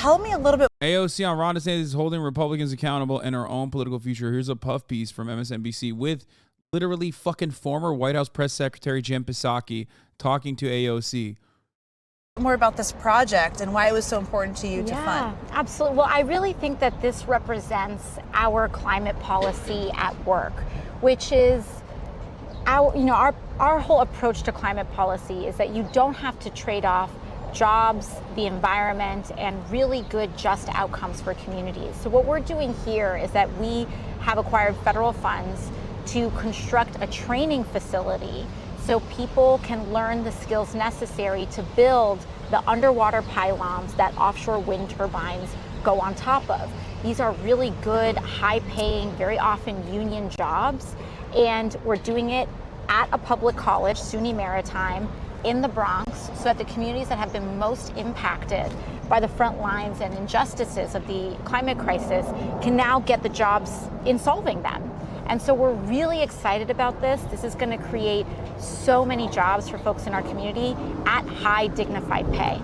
Tell me a little bit. AOC on Ron DeSantis is holding Republicans accountable in our own political future. Here's a puff piece from MSNBC with literally fucking former White House press secretary Jen Psaki talking to AOC. More about this project and why it was so important to you to fund. Absolutely. Well, I really think that this represents our climate policy at work, which is our whole approach to climate policy is that you don't have to trade off jobs, the environment, and really good, just outcomes for communities. So what we're doing here is that we have acquired federal funds to construct a training facility so people can learn the skills necessary to build the underwater pylons that offshore wind turbines go on top of. These are really good, high-paying, very often union jobs, and we're doing it at a public college, SUNY Maritime, in the Bronx, so that the communities that have been most impacted by the front lines and injustices of the climate crisis can now get the jobs in solving them. And so we're really excited about this. This is going to create so many jobs for folks in our community at high, dignified pay.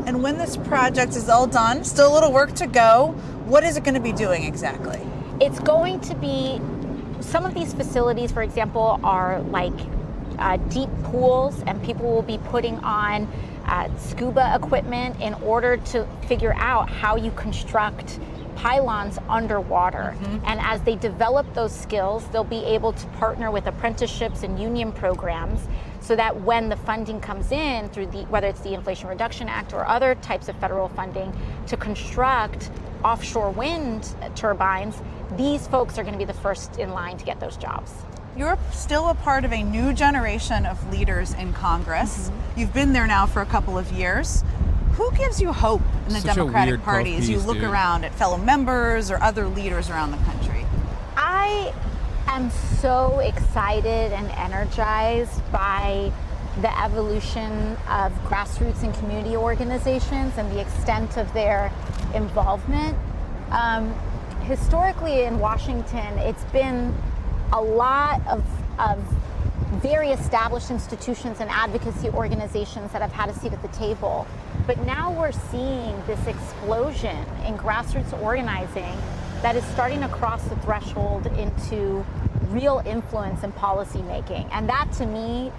And when this project is all done, still a little work to go, what is it going to be doing exactly? It's going to be, some of these facilities, for example, are like deep pools, and people will be putting on scuba equipment in order to figure out how you construct pylons underwater. And as they develop those skills, they'll be able to partner with apprenticeships and union programs so that when the funding comes in through whether it's the Inflation Reduction Act or other types of federal funding to construct offshore wind turbines, these folks are going to be the first in line to get those jobs. You're still a part of a new generation of leaders in Congress. You've been there now for a couple of years. Who gives you hope in the Democratic Party as you look around at fellow members or other leaders around the country? I am so excited and energized by the evolution of grassroots and community organizations and the extent of their involvement. Historically in Washington, it's been a lot of very established institutions and advocacy organizations that have had a seat at the table. But now we're seeing this explosion in grassroots organizing that is starting to cross the threshold into real influence in policy making. And that to me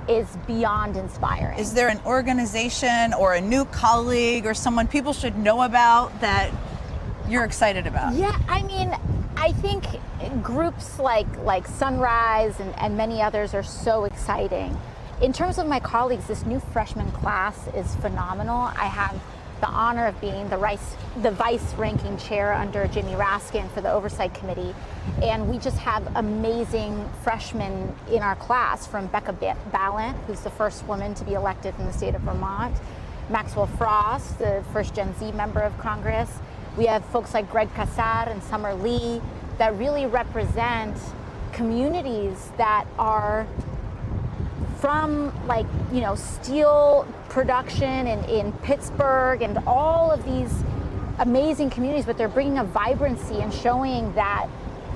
is beyond inspiring. Is there an organization or a new colleague or someone people should know about that you're excited about? Yeah, I mean, I think groups like Sunrise and many others are so exciting. In terms of my colleagues, this new freshman class is phenomenal. I have the honor of being the vice ranking chair under Jimmy Raskin for the Oversight Committee. And we just have amazing freshmen in our class, from Becca Balint, who's the first woman to be elected in the state of Vermont, Maxwell Frost, the first Gen Z member of Congress. We have folks like Greg Casar and Summer Lee that really represent communities that are from steel production in Pittsburgh and all of these amazing communities, but they're bringing a vibrancy and showing that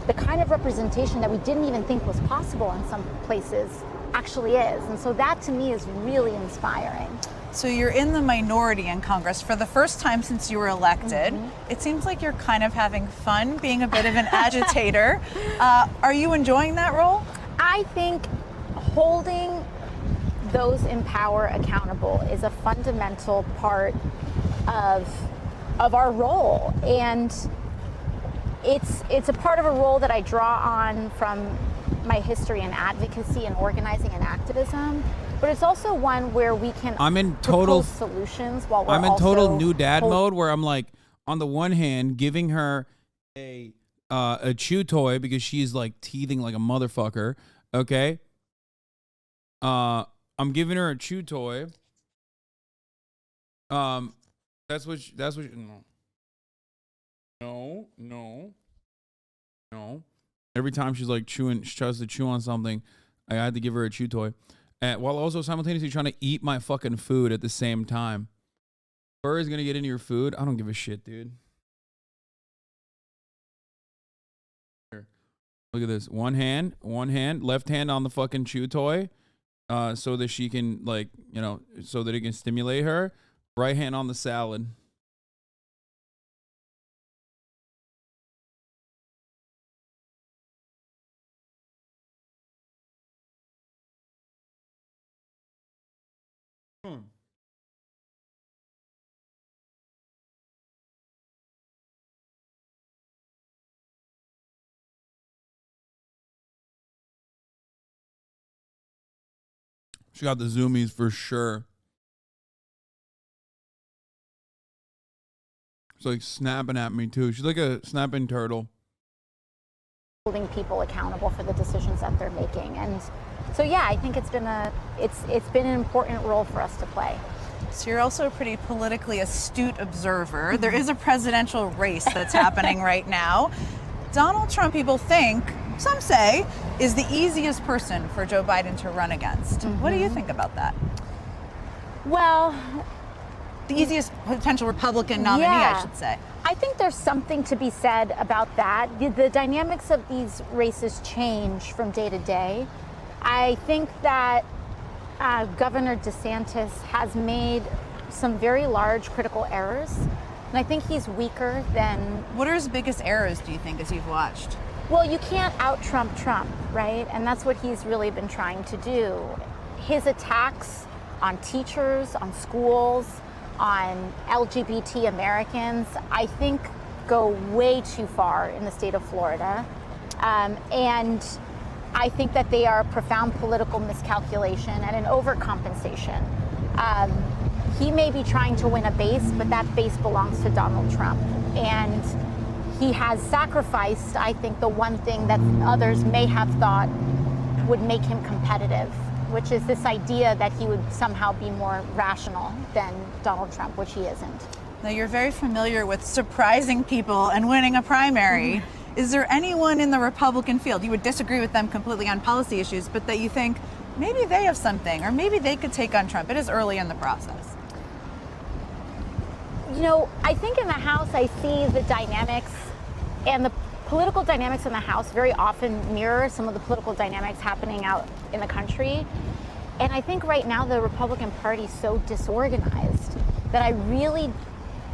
the kind of representation that we didn't even think was possible in some places actually is. And so that to me is really inspiring. So you're in the minority in Congress for the first time since you were elected. It seems like you're kind of having fun being a bit of an agitator. Are you enjoying that role? I think holding those in power accountable is a fundamental part of our role, and it's a part of a role that I draw on from my history in advocacy and organizing and activism. But it's also one where we can propose solutions while we're I'm in total new dad mode, where I'm like, on the one hand, giving her a chew toy because she's like teething like a motherfucker. Okay. I'm giving her a chew toy. That's what no. Every time she's like chewing, she tries to chew on something, I had to give her a chew toy. While also simultaneously trying to eat my fucking food at the same time. Fur is gonna get into your food. I don't give a shit, dude. Here. Look at this. One hand, left hand on the fucking chew toy. So that she can so that it can stimulate her. Right hand on the salad. She got the zoomies for sure. She's like snapping at me too. She's like a snapping turtle. Holding people accountable for the decisions that they're making. And so yeah, I think it's been an important role for us to play. So you're also a pretty politically astute observer. There is a presidential race that's happening right now. Donald Trump, people think, some say, is the easiest person for Joe Biden to run against. What do you think about that? Well, the easiest potential Republican nominee, I should say. I think there's something to be said about that. The dynamics of these races change from day to day. I think that Governor DeSantis has made some very large critical errors, and I think he's weaker than... What are his biggest errors, do you think, as you've watched? Well, you can't out-Trump Trump, right? And that's what he's really been trying to do. His attacks on teachers, on schools, on LGBT Americans, I think go way too far in the state of Florida. And I think that they are a profound political miscalculation and an overcompensation. He may be trying to win a base, but that base belongs to Donald Trump. And he has sacrificed, I think, the one thing that others may have thought would make him competitive, which is this idea that he would somehow be more rational than Donald Trump, which he isn't. Now, you're very familiar with surprising people and winning a primary. Is there anyone in the Republican field, you would disagree with them completely on policy issues, but that you think maybe they have something, or maybe they could take on Trump? It is early in the process. You know, I think in the House, I see the dynamics and the political dynamics in the House very often mirror some of the political dynamics happening out in the country. And I think right now the Republican Party is so disorganized that I really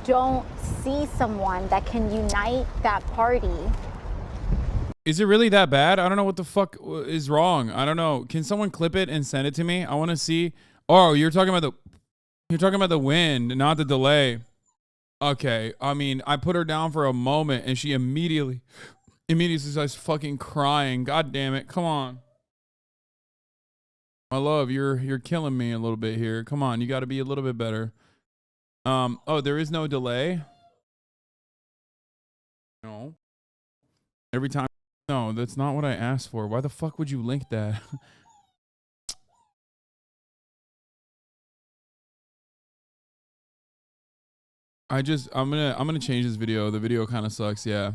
don't see someone that can unite that party. Is it really that bad? I don't know what the fuck is wrong. I don't know. Can someone clip it and send it to me? I want to see. Oh, you're talking about the wind, not the delay. Okay. I mean, I put her down for a moment and she immediately starts fucking crying. God damn it. Come on. My love, you're killing me a little bit here. Come on, you got to be a little bit better. Oh, there is no delay? No. Every time. No, that's not what I asked for. Why the fuck would you link that? I'm gonna change this video. The video kind of sucks, yeah.